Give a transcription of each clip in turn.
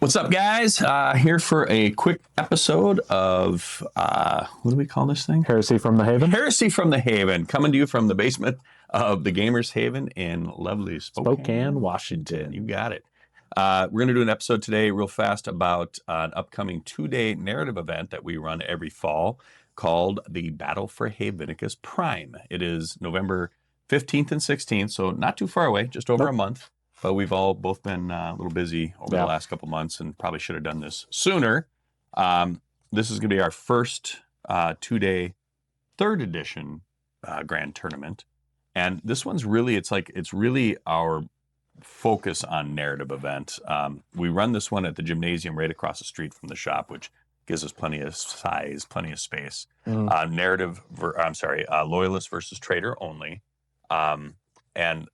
What's up, guys? Here for a quick episode of, what do we call this thing? Heresy from the Haven? Heresy from the Haven, coming to you from the basement of the Gamers Haven in lovely Spokane, Washington. You got it. We're going to do an episode today real fast about an upcoming 2-day narrative event that we run every fall called the Battle for Havenicus Prime. It is November 15th and 16th, so not too far away, just over a month. But we've all both been a little busy over the last couple months and probably should have done this sooner. This is going to be our first 2-day, 3rd edition grand tournament. And this one's really, it's really our focus on narrative event. We run this one at the gymnasium right across the street from the shop, which gives us plenty of size, plenty of space. Loyalist versus Traitor only. And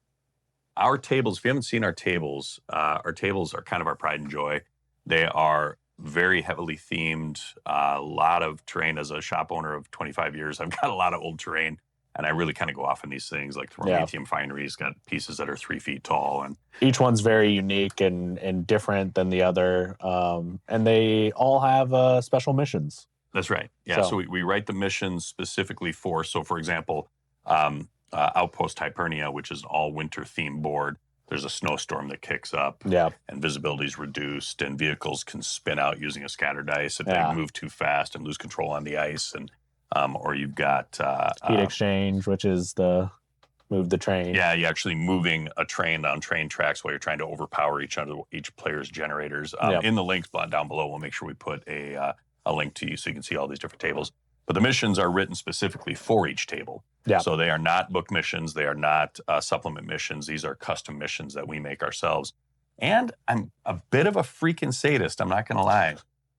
our tables, if you haven't seen our tables are kind of our pride and joy. They are very heavily themed, a lot of terrain. As a shop owner of 25 years, I've got a lot of old terrain, and I really kind of go off on these things. Like the Prometheum Finery's got pieces that are 3 feet tall. And each one's very unique and different than the other, and they all have special missions. That's right. Yeah, so we write the missions specifically for example, Outpost Hypernia, which is an all-winter themed board. There's a snowstorm that kicks up, and visibility is reduced, and vehicles can spin out using a scatter dice if they move too fast and lose control on the ice. And or you've got heat exchange, which is the move the train. Yeah, you're actually moving a train on train tracks while you're trying to overpower each player's generators. In the links down below, we'll make sure we put a link to you so you can see all these different tables. But the missions are written specifically for each table. Yeah. So they are not book missions. They are not supplement missions. These are custom missions that we make ourselves. And I'm a bit of a freaking sadist. I'm not going to lie.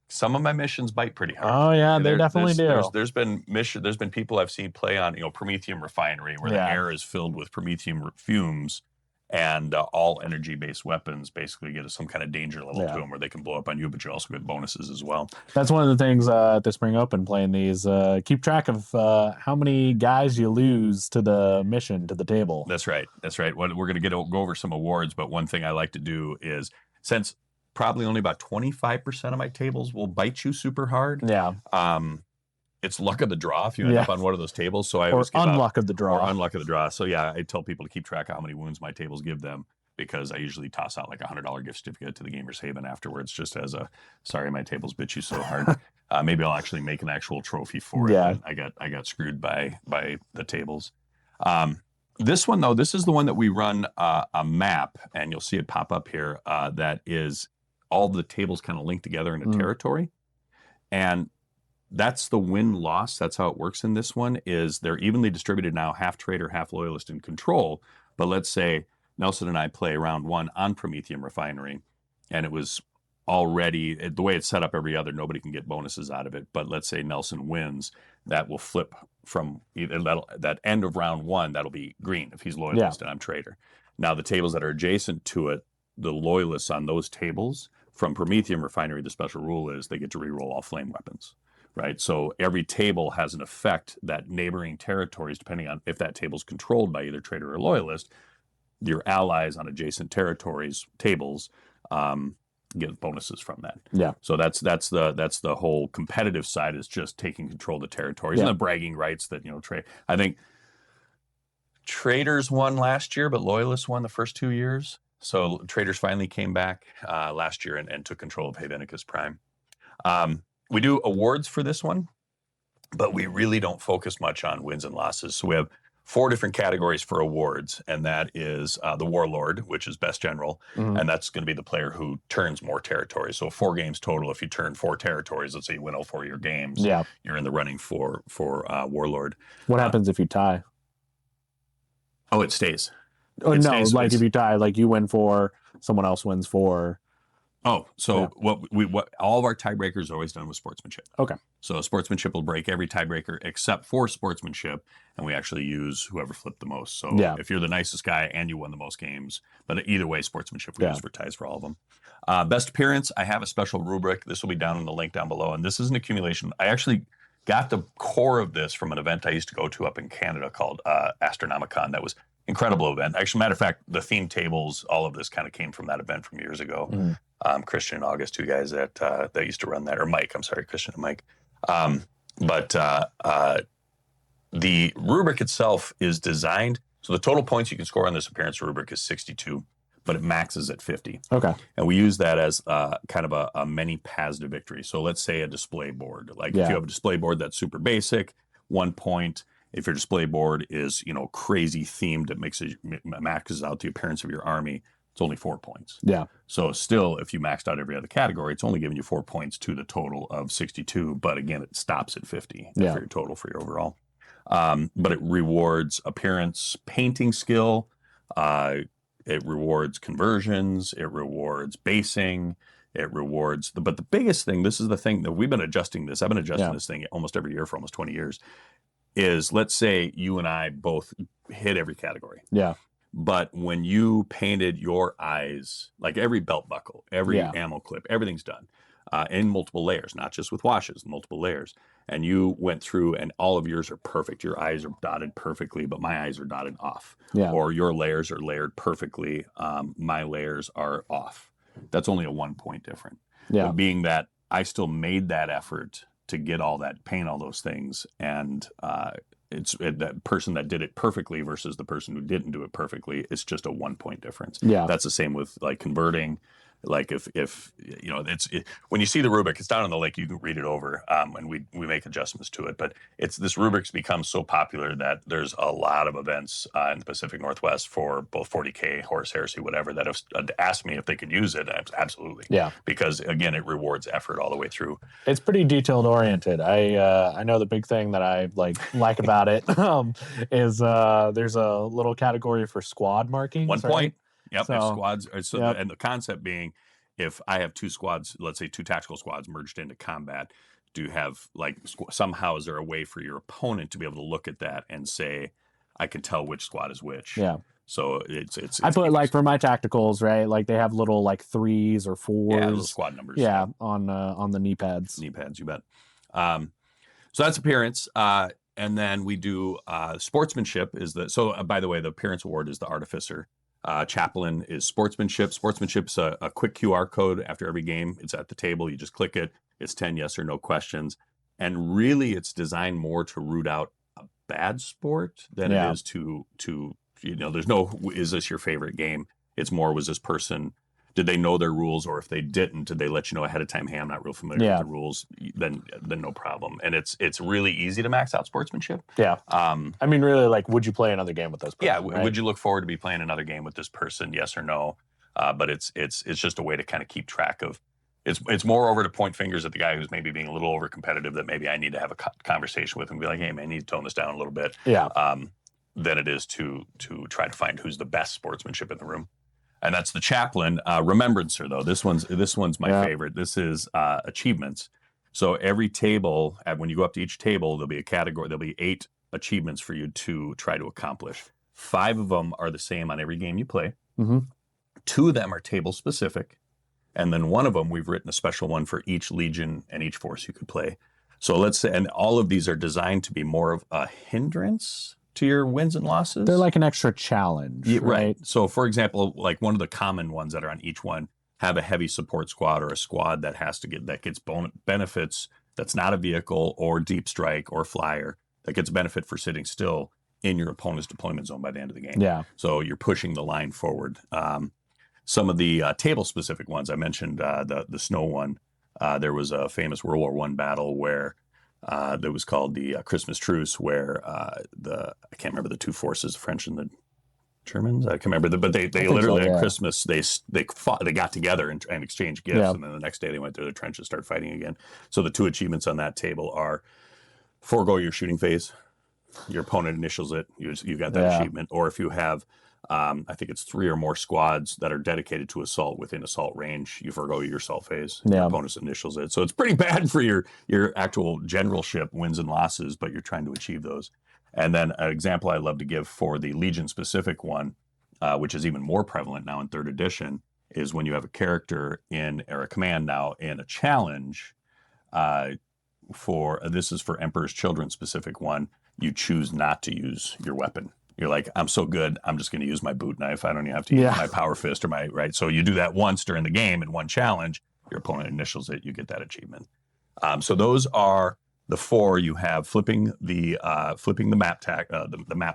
Some of my missions bite pretty hard. Oh yeah, they definitely do. There's been people I've seen play on, Prometheum Refinery, where the air is filled with Prometheum fumes, and all energy-based weapons basically get some kind of danger level to them where they can blow up on you, but you also get bonuses as well. That's one of the things at the Spring Open playing these. Keep track of how many guys you lose to the mission, to the table. That's right. We're going to go over some awards, but one thing I like to do is, since probably only about 25% of my tables will bite you super hard. Yeah. It's luck of the draw if you end up on one of those tables. So I always unluck of the draw. Or unluck of the draw. So yeah, I tell people to keep track of how many wounds my tables give them, because I usually toss out like a $100 gift certificate to the Gamers Haven afterwards, just as a sorry my tables bit you so hard. Maybe I'll actually make an actual trophy for it. I got screwed by the tables. This one though, this is the one that we run a map, and you'll see it pop up here. That is all the tables kind of linked together in a territory, and that's the win-loss. That's how it works in this one, is they're evenly distributed now, half Traitor, half Loyalist in control. But let's say Nelson and I play round 1 on Prometheum Refinery, and it was already, the way it's set up every other, nobody can get bonuses out of it. But let's say Nelson wins, that will flip from either that end of round 1, that'll be green if he's Loyalist and I'm Traitor. Now the tables that are adjacent to it, the Loyalists on those tables, from Prometheum Refinery, the special rule is they get to reroll all flame weapons. Right, so every table has an effect that neighboring territories, depending on if that table is controlled by either Traitor or Loyalist, your allies on adjacent tables get bonuses from that. Yeah. So that's the whole competitive side, is just taking control of the territories and the bragging rights that I think Traitors won last year, but Loyalists won the first 2 years. So Traitors finally came back last year and took control of Havenicus Prime. We do awards for this one, but we really don't focus much on wins and losses. So we have 4 different categories for awards, and that is the Warlord, which is best general, and that's going to be the player who turns more territories. So 4 games total. If you turn 4 territories, let's say you win all 4 of your games, you're in the running for Warlord. What happens if you tie? Oh, it stays. If you tie, like you win 4, someone else wins 4. Oh, so what all of our tiebreakers are always done with sportsmanship. Okay. So sportsmanship will break every tiebreaker except for sportsmanship, and we actually use whoever flipped the most. So if you're the nicest guy and you won the most games, but either way, sportsmanship we use for ties for all of them. Best appearance, I have a special rubric. This will be down in the link down below, and this is an accumulation. I actually got the core of this from an event I used to go to up in Canada called Astronomicon. That was incredible event. Actually, matter of fact, the theme tables, all of this kind of came from that event from years ago. Christian and August, two guys that used to run that, or Mike, I'm sorry, Christian and Mike. But the rubric itself is designed, so the total points you can score on this appearance rubric is 62, but it maxes at 50. Okay. And we use that as kind of a many paths to victory. So let's say a display board. Like if you have a display board that's super basic, 1 point. If your display board is, crazy themed, that maxes out the appearance of your army, it's only 4 points. Yeah. So still, if you maxed out every other category, it's only giving you 4 points to the total of 62. But again, it stops at 50 for your total for your overall. But it rewards appearance, painting skill. It rewards conversions. It rewards basing. It rewards but the biggest thing, this is the thing that we've been adjusting this. I've been adjusting this thing almost every year for almost 20 years. Is let's say you and I both hit every category. Yeah. But when you painted your eyes, like every belt buckle, every ammo clip, everything's done in multiple layers, not just with washes, multiple layers. And you went through and all of yours are perfect. Your eyes are dotted perfectly, but my eyes are dotted off. Yeah. Or your layers are layered perfectly. My layers are off. That's only a 1 point difference. Yeah. But being that I still made that effort to get all that, paint all those things, and that person that did it perfectly versus the person who didn't do it perfectly, it's just a 1 point difference. Yeah. That's the same with like converting. Like if when you see the rubric, it's down on the link, you can read it over, and we make adjustments to it. But this rubric's become so popular that there's a lot of events in the Pacific Northwest for both 40K, Horse Heresy, whatever, that have asked me if they could use it. Absolutely. Yeah. Because again, it rewards effort all the way through. It's pretty detailed oriented. I know the big thing that I like about it is there's a little category for squad markings. 1 point. Right? Yep. So, if squads, and the concept being, if I have two squads, let's say two tactical squads merged into combat, do you have somehow is there a way for your opponent to be able to look at that and say, I can tell which squad is which? Yeah. So it's I put like for my tacticals, right? Like they have little like 3s or 4s. Yeah, little squad numbers. Yeah, on the knee pads. Knee pads, you bet. So that's appearance. And then we do sportsmanship by the way, the appearance award is the artificer. Chaplain is sportsmanship. Sportsmanship's a quick QR code after every game. It's at the table. You just click it. It's 10 yes or no questions. And really, it's designed more to root out a bad sport than it is to there's no, is this your favorite game? It's more, was this person, did they know their rules? Or if they didn't, did they let you know ahead of time, hey, I'm not real familiar with the rules? Then no problem. And it's really easy to max out sportsmanship. Yeah. I mean, really, like, would you play another game with this person? Yeah. Right? Would you look forward to be playing another game with this person? Yes or no? But it's just a way to kind of keep track of. It's more over to point fingers at the guy who's maybe being a little over competitive, that maybe I need to have a conversation with him and be like, hey, man, I need to tone this down a little bit. Yeah. Than it is to try to find who's the best sportsmanship in the room. And that's the chaplain. Remembrancer, though. This one's my favorite. This is achievements. So every table, when you go up to each table, there'll be a category. There'll be 8 achievements for you to try to accomplish. 5 of them are the same on every game you play. Mm-hmm. 2 of them are table specific. And then 1 of them, we've written a special one for each legion and each force you could play. So let's say, and all of these are designed to be more of a hindrance to your wins and losses. They're like an extra challenge, right? So for example, like one of the common ones that are on each one, have a heavy support squad or a squad that gets benefits, that's not a vehicle or deep strike or flyer, that gets benefit for sitting still in your opponent's deployment zone by the end of the game. Yeah. So you're pushing the line forward. Some of the table specific ones, I mentioned the snow one. There was a famous World War I battle where that was called the Christmas Truce, where I can't remember the 2 forces, the French and the Germans. I can't remember, but they literally at Christmas they got together and exchanged gifts, and then the next day they went to their trenches and started fighting again. So the 2 achievements on that table are forego your shooting phase. Your opponent initials it. You got that achievement, or if you have. I think it's 3 or more squads that are dedicated to assault within assault range, you forego your assault phase. Your opponent's initials it. So it's pretty bad for your actual generalship wins and losses, but you're trying to achieve those. And then an example I love to give for the Legion specific one, which is even more prevalent now in 3rd edition, is when you have a character in Era Command now in a challenge. This is for Emperor's Children specific one. You choose not to use your weapon. You're like, I'm so good, I'm just going to use my boot knife. I don't even have to use my power fist or my right. So you do that once during the game in one challenge. Your opponent initials it, you get that achievement. So those are the 4. You have flipping the map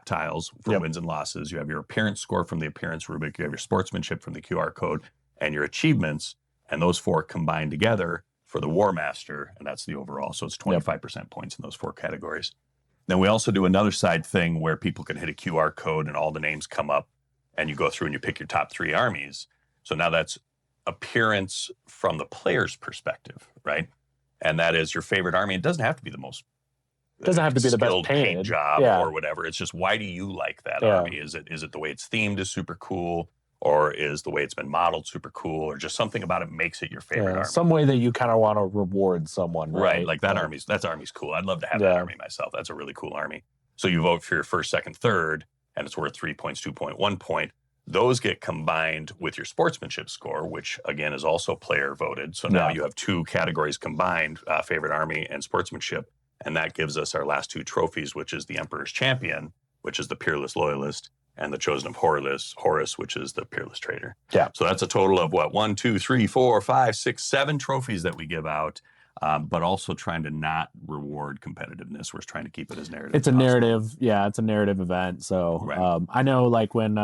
tiles for wins and losses. You have your appearance score from the appearance rubric. You have your sportsmanship from the QR code, and your achievements. And those 4 combined together for the War Master, and that's the overall. So it's 25% points in those 4 categories. Then we also do another side thing where people can hit a QR code and all the names come up, and you go through and you pick your top 3 armies. So now that's appearance from the player's perspective, right? And that is your favorite army. It doesn't have to be the most doesn't have to be the best paint job or whatever. It's just, why do you like that army? Is it the way it's themed is super cool, or is the way it's been modeled super cool, or just something about it makes it your favorite army? Some way that you kind of want to reward someone, right? Like that army's cool. I'd love to have that army myself. That's a really cool army. So you vote for your first, second, third, and it's worth 3 points, 2 point, 1 point. Those get combined with your sportsmanship score, which again is also player voted. So now you have 2 categories combined, favorite army and sportsmanship. And that gives us our last 2 trophies, which is the Emperor's Champion, which is the Peerless Loyalist, and the Chosen of Horus, which is the Peerless Traitor. Yeah. So that's a total of 1, 2, 3, 4, 5, 6, 7 trophies that we give out, but also trying to not reward competitiveness. We're trying to keep it as narrative. It's a narrative. Yeah, it's a narrative event. So I know, like, when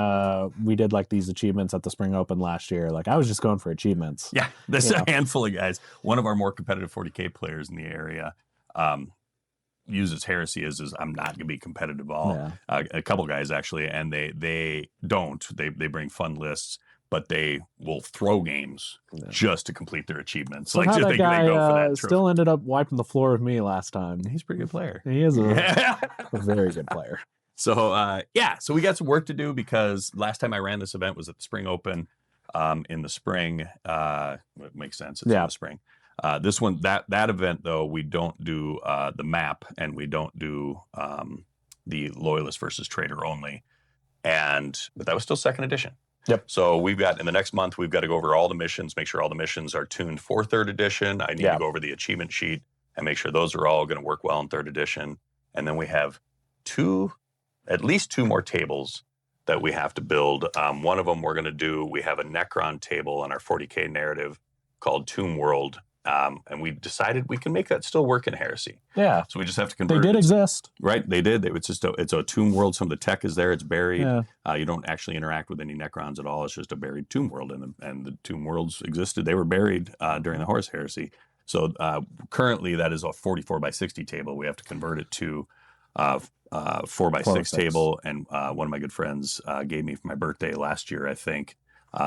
we did like these achievements at the Spring Open last year, like I was just going for achievements. Yeah, there's a handful of guys. One of our more competitive 40K players in the area uses heresy as I'm not going to be competitive at all. A couple guys actually, and they don't. They bring fun lists, but they will throw games just to complete their achievements. So like just that guy they go for that trophy. Still ended up wiping the floor with me last time. He's a pretty good player. He is a very good player. So so we got some work to do, because last time I ran this event was at the Spring Open in the spring. It makes sense. It's in the spring. This one, that event though, we don't do the map, and we don't do the Loyalist versus Traitor only, but that was still 2nd edition. Yep. So we've got, in the next month, we've got to go over all the missions, make sure all the missions are tuned for 3rd edition. I need to go over the achievement sheet and make sure those are all going to work well in 3rd edition. And then we have at least 2 more tables that we have to build. One of them we have a Necron table on our 40K narrative called Tomb World. And we decided we can make that still work in Heresy. Yeah. So we just have to convert. They did exist. Right. They did. It's a tomb world. Some of the tech is there. It's buried. Yeah. You don't actually interact with any Necrons at all. It's just a buried tomb world. And the tomb worlds existed. They were buried during the Horus Heresy. So currently that is a 44 by 60 table. We have to convert it to 4 by 6 table. And one of my good friends gave me for my birthday last year, I think,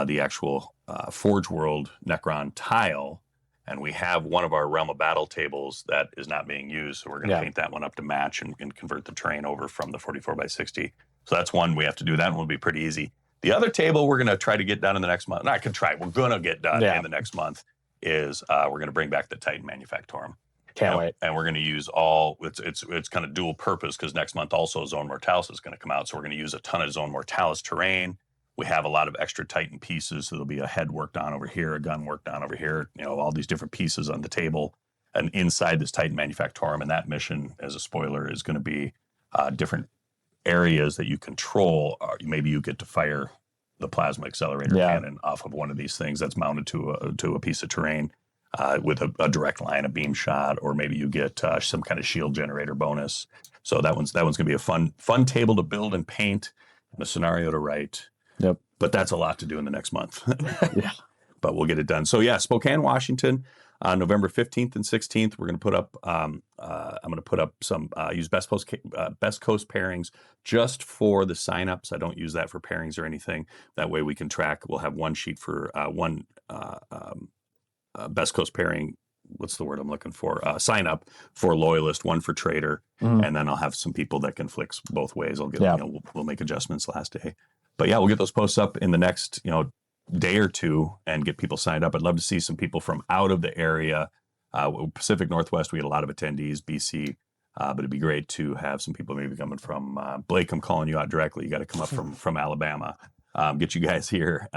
the actual Forge World Necron tile. And we have one of our Realm of Battle tables that is not being used. So we're going to paint that one up to match and convert the terrain over from the 44 by 60. So that's one we have to do. That one will be pretty easy. The other table we're going to try to get done in the next month. Not can try. We're going to get done in the next month. Is we're going to bring back the Titan Manufactorum. Can't wait. And we're going to use it's kind of dual purpose, because next month also Zone Mortalis is going to come out. So we're going to use a ton of Zone Mortalis terrain. We have a lot of extra Titan pieces. So there'll be a head worked on over here, a gun worked on over here, all these different pieces on the table. And inside this Titan Manufactorum, and that mission, as a spoiler, is going to be different areas that you control. Maybe you get to fire the plasma accelerator cannon off of one of these things that's mounted to a piece of terrain with a direct line, a beam shot, or maybe you get some kind of shield generator bonus. So that one's going to be a fun table to build and paint, and a scenario to write. Yep. But that's a lot to do in the next month. But we'll get it done. So Spokane, Washington, November 15th and 16th. We're going to put up. I'm going to put up some use Best Coast pairings just for the signups. I don't use that for pairings or anything. That way we can track. We'll have one sheet for one Best Coast pairing. What's the word I'm looking for? Sign up for Loyalist, one for Traitor, and then I'll have some people that can flick both ways. I'll get we'll make adjustments last day. But we'll get those posts up in the next, day or two and get people signed up. I'd love to see some people from out of the area. Pacific Northwest, we get a lot of attendees, BC, but it'd be great to have some people maybe coming from Blake. I'm calling you out directly. You got to come up from Alabama. get you guys here,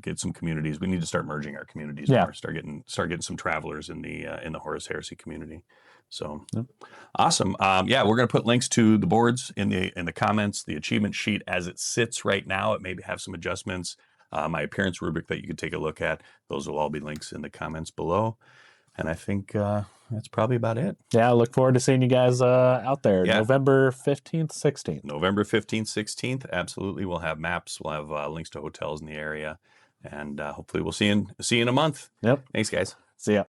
get some communities. We need to start merging our communities Yeah. more. Start getting some travelers in the Horus Heresy community. So Yep. awesome. Yeah, we're gonna put links to the boards in the comments. The achievement sheet as it sits right now, it maybe have some adjustments. My appearance rubric that you could take a look at. Those will all be links in the comments below. And I think that's probably about it. Yeah, I look forward to seeing you guys out there. Yeah. November 15th, 16th. November 15th, 16th. Absolutely. We'll have maps. We'll have links to hotels in the area. And hopefully we'll see you in a month. Yep. Thanks, guys. See ya.